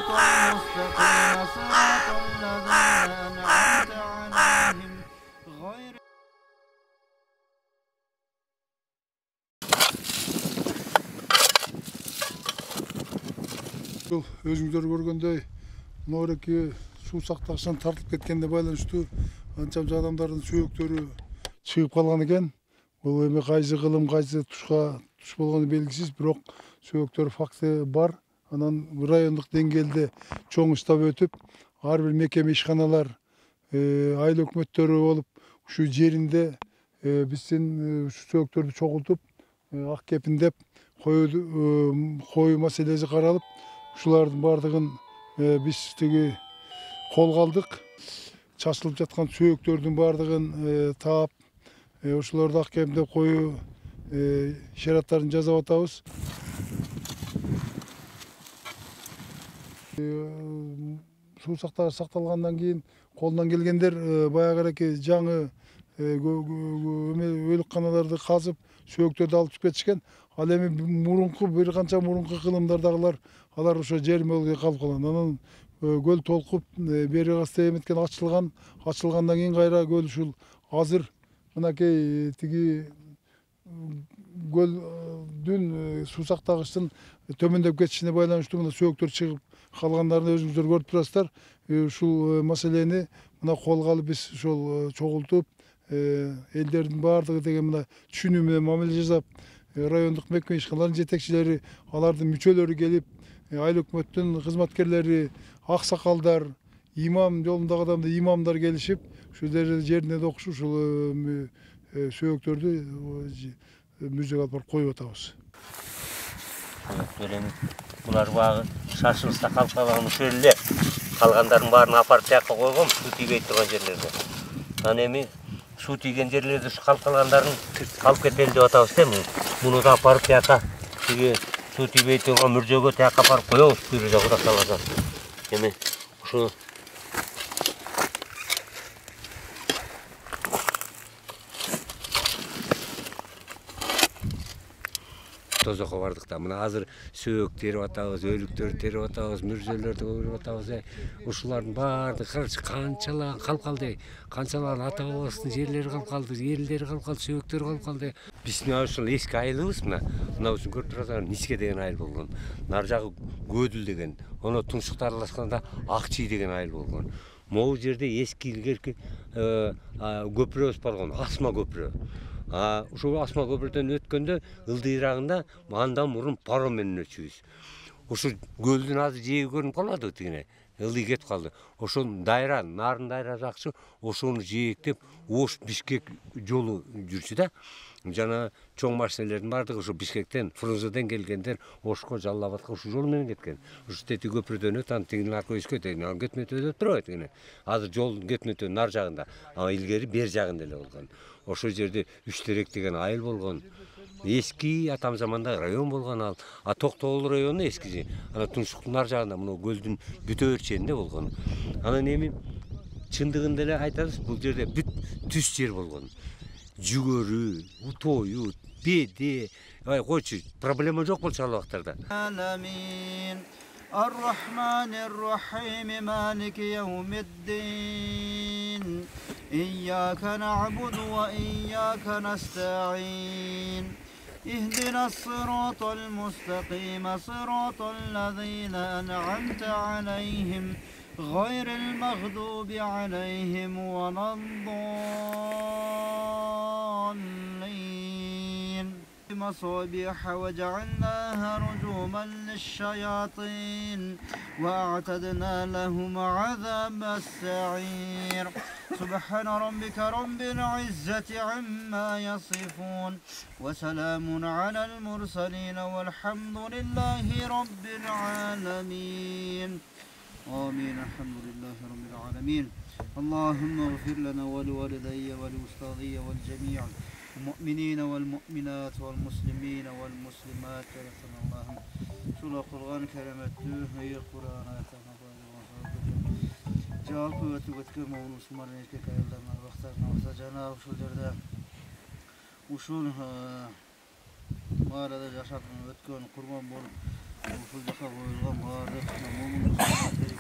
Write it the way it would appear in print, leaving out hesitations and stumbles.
المستقيم صراط الذين أنعمت عليهم غير Өзүңүздөр көргөндөй ноореке суу сактагычтан тартылып кеткенге байланыштуу анча мынча адамдардын сөөктөрү чыгып калган экен. Бул эми кайсы кылым, кайсы тушка туш болгону белгисиз, бирок сөөктөр факты бар. Анан райондук деңгээлде чоң штаб өтүп, ар бир мекеме ишканалар, айыл өкмөттөрү болуп, ушу жеринде биздин ушу сөөктөрдү чогултуп, ак кепиндеп коюу маселеси каралып, ушулардын бардыгын биз тиги колго алдык. Чачылып жаткан сөөктөрдүн бардыгын таап, ошолорду ак кепиндеп коюу ишараттарын жасап атабыз. Суу сактагыч сакталгандан кийин колунан келгендер баягыраки жаңы өлүкканаларды казып, сөөктөрдү алып чыгып кетишкен. Ал эми бир канча мурунку кылымдардагылар алар ошо жермелге калып калган. Анан көл толкуп, бери касты эметкен ачылгандан кийин кайра көл ушул азыр мынакей тиги көлдүн суу сактагычтын төмөндөп кетишине байланыштуу мына сөөктөр чыгып калгандарын өзүңүздөр көрүп турасыздар. Ушул маселени мына колго алып биз ошол чогултуп, элдердин бардыгы деген мына түшүнүү менен мамиле жасап, райондук мекеме ишканаларынын жетекчилери, алардын мүчөлөрү келип, айыл өкмөттүн кызматкерлери, аксакалдар, имам жолундагы адамдар, имамдар келишип, ушул жерине окуш ушул сөөктөрдү мүзөгө алып барып коюп атабыз. Булар багы шашылышта калып калган ушул эле калгандардын баарын апарып тияка койгом, суу тийбей турган жерлерде. Анан эми суу тийген жерлерде ушу калып калгандарын алып кетели деп атабыз да. Муну да апарып тияка тиги суу тийбей турган мүржөгө тияка апарып коебуз, буйрук Кудай кааласа. Эми ушу тозокко бардык да. Мына азыр сөөк терип атабыз, өлүктөрдү терип атабыз, мүржөлөрдү көрүп атабыз. Ушулардын баардыгы канчалаган калып калды. Канчалаган ата бабабыздын жерлери калып калды, элдери калып калды, сөөктөрү калып калды. Биз мына ушул эски айылыбыз мына өзүң көрүп турасың, Ниске деген айыл болгон. Нар жагы Көдүл деген, оно Туншукта аралашканда Акчий деген айыл болгон. Могу жерде эски илгерки көпүрөбүз болгон, Асма көпүрө. Ушул Асма көпүрөдөн өткөндө ылдыйрагында андан мурун паром менен өтчүбүз. Ушул көлдүн азыр жээги көрүнүп калбады тигине. Ылдый кетип калды. Ошол дайра, нарын дайрасы акчы, ошону жээктеп Ош Бишкек жолу жүрчү да. Жана чоң машиналердин бардыгы ушу Бишкектен, Фрунзеден келгендер Ошко, Жалал Абадка ушул жол менен кеткен. Ушу тети көпүрөдөн өтүп, анан тигинин арка өскө тегине кетмөтөдө турабайт тигине. Азыр жол кетмөтө нар жагында, а илгери бер жагында эле болгон. Ошол жерде Үчтерек деген айыл болгон. Эски атам заманда район болгон ал. Токтогул району эскиси. Анан Туншуктун нар жагында мына көлдүн бүтө өрчөнүндө болгон. Анан эми чындыгында эле айтабыз, бул жерде бүт түз жер болгон. Жүгөрү, утою, беде, койчу, проблема жок болчу ал убактарда. Амин. Ар-Рахманир-Рахим, Малики Яумиддин. إياك نعبد وإياك نستعين اهدنا الصراط المستقيم صراط الذين أنعمت عليهم غير المغضوب عليهم ولا الضالين مصابيح وجعلناها رجوما للشياطين وأعتدنا لهم عذاب السعير سبحان ربك رب العزة عما يصفون وسلام على المرسلين والحمد لله رب العالمين آمين الحمد لله رب العالمين اللهم اغفر لنا ولوالدي ولأستاذي والجميع المؤمنين والمؤمنات والمسلمين والمسلمات اللهم شula Kur'an keremetli hayır Kur'an'a cevap kuvveti götürme onu Müslüman erkek ayırlarına baktarına olsa Cenab-ı Şuler'de uşun mağarada yaşadığını ötken kurban bolup uful jaka koyulgan mağarada берекет